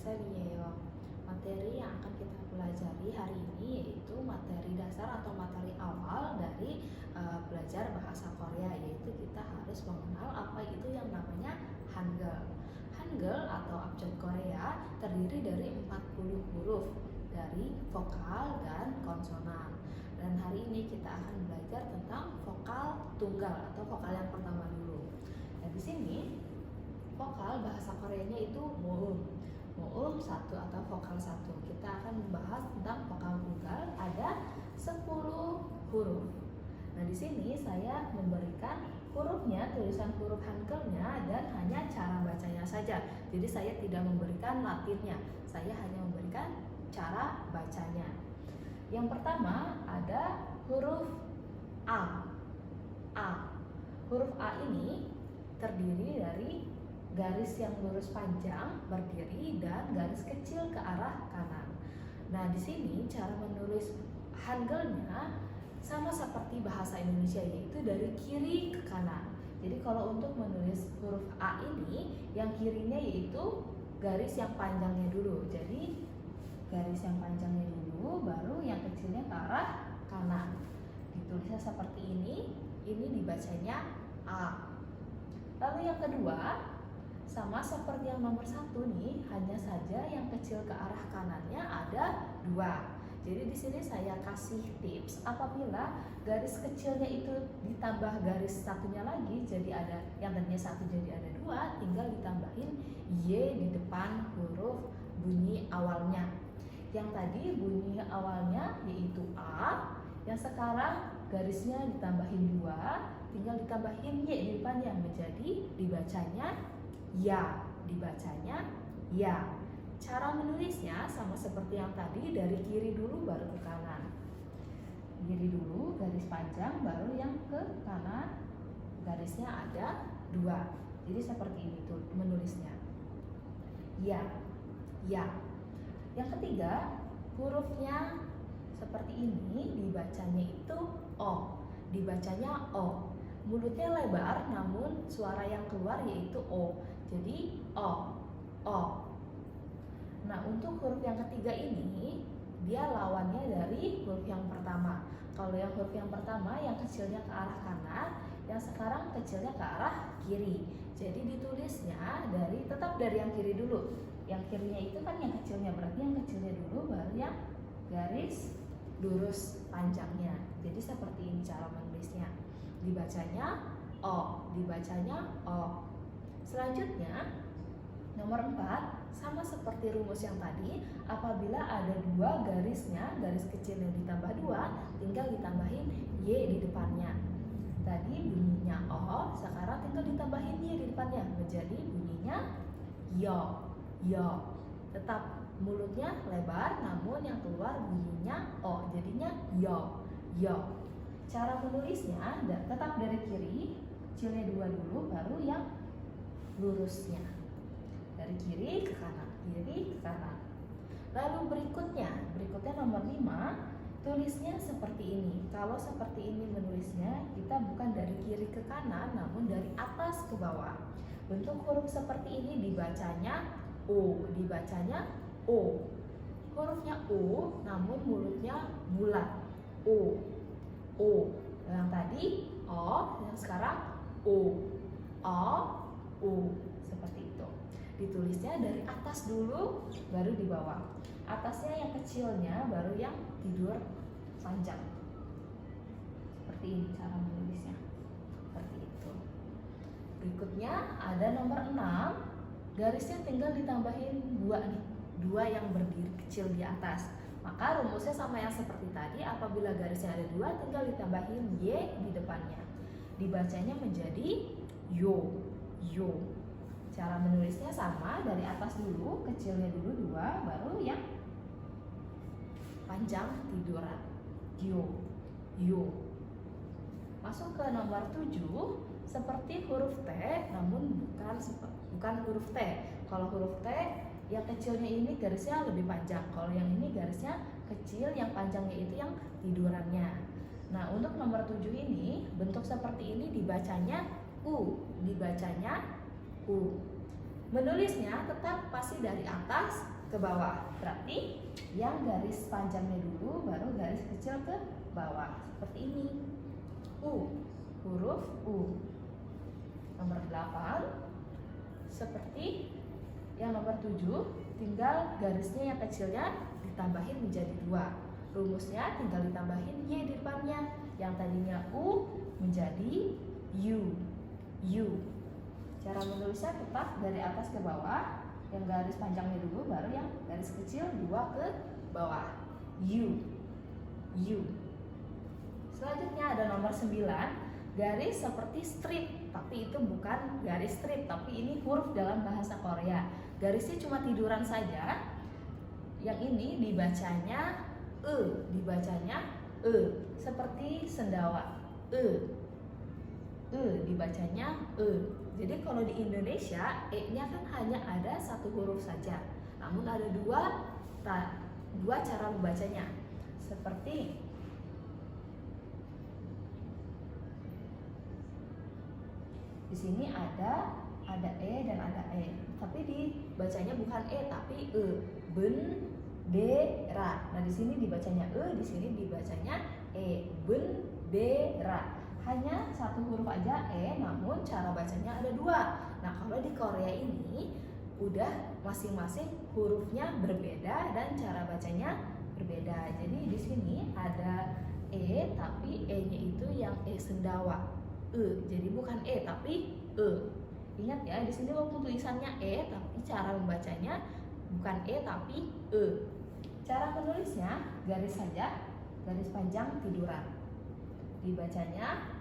Seriyo. Materi yang akan kita pelajari hari ini yaitu materi dasar atau materi awal dari belajar bahasa Korea, yaitu kita harus mengenal apa itu yang namanya Hangul. Hangul atau abjad Korea terdiri dari 40 huruf dari vokal dan konsonan. Dan hari ini kita akan belajar tentang vokal tunggal atau vokal yang pertama dulu. Nah, di sini vokal bahasa Koreanya itu moum. Moum satu atau vokal satu. Kita akan membahas tentang vokal tunggal ada 10 huruf. Nah, di sini saya memberikan hurufnya, tulisan huruf Hangulnya dan hanya cara bacanya saja. Jadi saya tidak memberikan latinnya. Saya hanya memberikan cara bacanya. Yang pertama ada huruf A. A. Huruf A ini terdiri dari garis yang lurus panjang berdiri dan garis kecil ke arah kanan. Nah, di sini cara menulis Hangulnya sama seperti bahasa Indonesia, yaitu dari kiri ke kanan. Jadi kalau untuk menulis huruf A ini, yang kirinya yaitu garis yang panjangnya dulu. Jadi garis yang panjangnya dulu, baru yang kecilnya ke arah kanan. Ditulisnya seperti ini dibacanya A. Lalu yang kedua, sama seperti yang nomor satu nih, hanya saja yang kecil ke arah kanannya ada 2. Jadi di sini saya kasih tips, apabila garis kecilnya itu ditambah garis satunya lagi, jadi ada yang tadinya 1 jadi ada 2, tinggal ditambahin Y di depan huruf bunyi awalnya. Yang tadi bunyi awalnya yaitu A, yang sekarang garisnya ditambahin 2, tinggal ditambahin Y di depannya, menjadi dibacanya ya, dibacanya ya. Cara menulisnya sama seperti yang tadi, dari kiri dulu baru ke kanan. Kiri dulu garis panjang, baru yang ke kanan garisnya ada 2. Jadi seperti ini tuh menulisnya. Ya, ya. Yang ketiga, hurufnya seperti ini, dibacanya itu O. Dibacanya O. Mulutnya lebar, namun suara yang keluar yaitu O. Jadi O, O. Nah, untuk huruf yang ketiga ini, dia lawannya dari huruf yang pertama. Kalau yang huruf yang pertama, yang kecilnya ke arah kanan, yang sekarang kecilnya ke arah kiri. Jadi ditulisnya tetap dari yang kiri dulu. Yang kirinya itu kan yang kecilnya, berarti yang kecilnya dulu, baru yang garis lurus panjangnya. Jadi seperti ini cara menulisnya. Dibacanya O, dibacanya O. Selanjutnya, nomor 4, sama seperti rumus yang tadi, apabila ada 2 garisnya, garis kecilnya ditambah 2, tinggal ditambahin Y di depannya. Tadi bunyinya O, sekarang tinggal ditambahin Y di depannya, menjadi bunyinya Yo, Yo. Tetap mulutnya lebar, namun yang keluar bunyinya O, jadinya Yo, Yo. Cara menulisnya tetap dari kiri, kecilnya 2 dulu, baru yang lurusnya. Dari kiri ke kanan, kiri ke kanan. Lalu berikutnya nomor 5, tulisnya seperti ini. Kalau seperti ini menulisnya, kita bukan dari kiri ke kanan, namun dari atas ke bawah. Bentuk huruf seperti ini dibacanya O, dibacanya O. Hurufnya O, namun mulutnya bulat. O, O. Yang tadi O, yang sekarang O, O, O. Seperti itu. Ditulisnya dari atas dulu, baru di bawah. Atasnya yang kecilnya, baru yang tidur panjang. Seperti ini cara menulisnya. Seperti itu. Berikutnya ada nomor 6. Garisnya tinggal ditambahin 2 nih. 2 yang berdiri kecil di atas. Maka rumusnya sama yang seperti tadi, apabila garisnya ada 2, tinggal ditambahin Y di depannya. Dibacanya menjadi Yo, Yo. Cara menulisnya sama, dari atas dulu, kecilnya dulu 2, baru yang panjang tiduran. Yo, Yo. Masuk ke nomor 7, seperti huruf T, namun bukan huruf T. Kalau huruf T, yang kecilnya ini garisnya lebih panjang. Kalau yang ini garisnya kecil, yang panjangnya itu yang tidurannya. Nah, untuk nomor 7 ini, bentuk seperti ini dibacanya U, dibacanya U. Menulisnya tetap pasti dari atas ke bawah. Berarti yang garis panjangnya dulu baru garis kecil ke bawah. Seperti ini. U, huruf U. Nomor 8 seperti yang nomor 7, tinggal garisnya yang kecilnya ditambahin menjadi 2. Rumusnya tinggal ditambahin Y di depannya. Yang tadinya U menjadi U. U. Cara menulisnya tetap dari atas ke bawah. Yang garis panjangnya dulu baru yang garis kecil 2 ke bawah. U. U. Selanjutnya ada nomor 9, garis seperti strip, tapi itu bukan garis strip, tapi ini huruf dalam bahasa Korea. Garisnya cuma tiduran saja. Yang ini dibacanya dibacanya seperti sendawa. Dibacanya Jadi kalau di Indonesia E-nya kan hanya ada satu huruf saja, namun ada dua cara membacanya. Seperti di sini ada E dan ada E, tapi dibacanya bukan E tapi bendera. Nah, di sini dibacanya di sini dibacanya E, bendera. Hanya satu huruf aja E, namun cara bacanya ada 2. Nah, kalau di Korea ini udah masing-masing hurufnya berbeda dan cara bacanya berbeda. Jadi di sini ada E, tapi E-nya itu yang E sendawa. Jadi bukan E tapi Ingat ya, di sini walaupun tulisannya E, tapi cara membacanya bukan E tapi Cara menulisnya garis saja, garis panjang tiduran. Dibacanya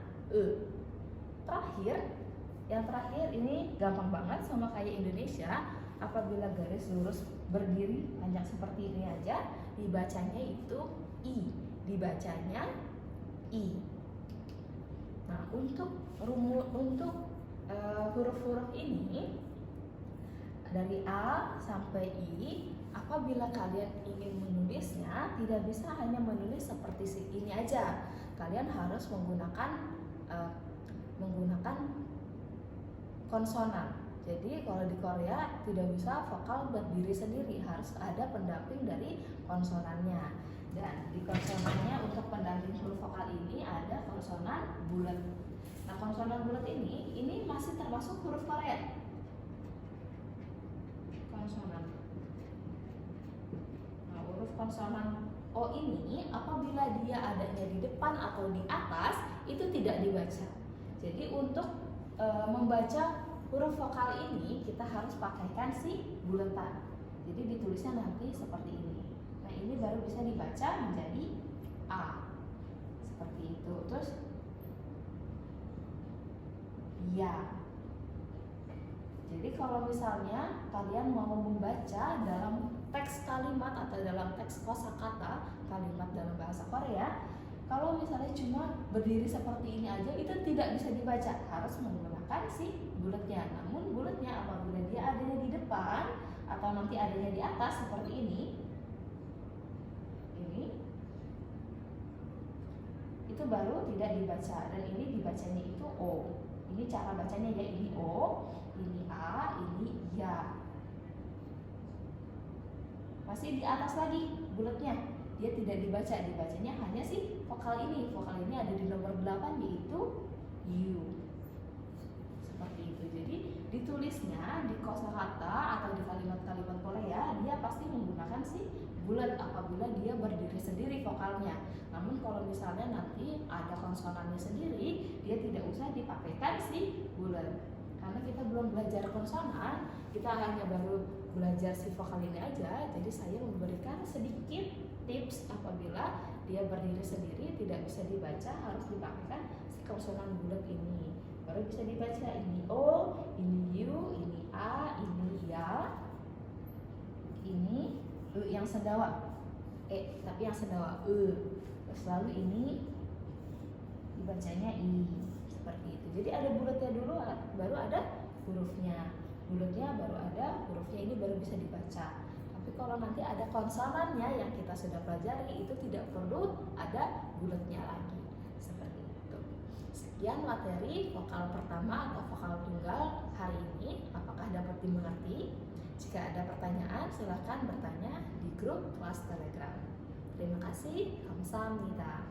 Yang terakhir ini gampang banget, sama kayak Indonesia. Apabila garis lurus berdiri panjang seperti ini aja, dibacanya itu I. Dibacanya I. Nah, untuk huruf-huruf ini dari A sampai I, apabila kalian ingin menulisnya, tidak bisa hanya menulis seperti ini aja. Kalian harus menggunakan konsonan. Jadi kalau di Korea tidak bisa vokal berdiri sendiri, harus ada pendamping dari konsonannya. Dan di konsonannya untuk pendamping huruf vokal ini ada konsonan bulat. Nah, konsonan bulat ini masih termasuk huruf Korea. Konsonan. Nah, huruf konsonan O ini apabila dia adanya di depan atau di atas itu tidak dibaca. Jadi untuk membaca huruf vokal ini kita harus pakaikan si bulatan. Jadi ditulisnya nanti seperti ini. Nah, ini baru bisa dibaca menjadi A. Seperti itu. Terus ya. Jadi kalau misalnya kalian mau membaca dalam teks kalimat atau dalam teks kosakata kalimat dalam bahasa Korea, kalau misalnya cuma berdiri seperti ini aja itu tidak bisa dibaca, harus menggunakan si bulatnya. Namun bulatnya apabila dia adanya di depan atau nanti adanya di atas seperti ini itu baru tidak dibaca, dan ini dibacanya itu O. Ini cara bacanya ya, ini O, ini A, ini Ya. Masih di atas lagi bulatnya, dia tidak dibaca, dibacanya hanya si vokal ini. Vokal ini ada di nomor 8 yaitu U. Seperti itu. Jadi ditulisnya di kosakata atau di kalimat-kalimat Korea dia pasti menggunakan si bulat apabila dia berdiri sendiri vokalnya. Namun kalau misalnya nanti ada konsonannya sendiri, dia tidak usah dipakaikan si bulat. Karena kita belum belajar konsonan, kita hanya baru belajar si vokal ini aja. Jadi saya memberikan sedikit tips apabila dia berdiri sendiri tidak bisa dibaca, harus dipakaikan si konsonan bulat ini. Baru bisa dibaca ini O, ini U, ini A, ini Ya, ini yang sendawa tapi yang sendawa terus lalu ini dibacanya I, seperti itu. Jadi ada bulatnya dulu baru ada hurufnya, bulatnya baru ada hurufnya, ini baru bisa dibaca. Tapi kalau nanti ada konsonannya yang kita sudah pelajari itu tidak perlu ada bulatnya lagi, seperti itu. Sekian materi vokal pertama atau vokal tunggal hari ini. Apakah dapat dimengerti Jika ada pertanyaan, silakan bertanya di grup kelas Telegram. Terima kasih. Kamsahamnida.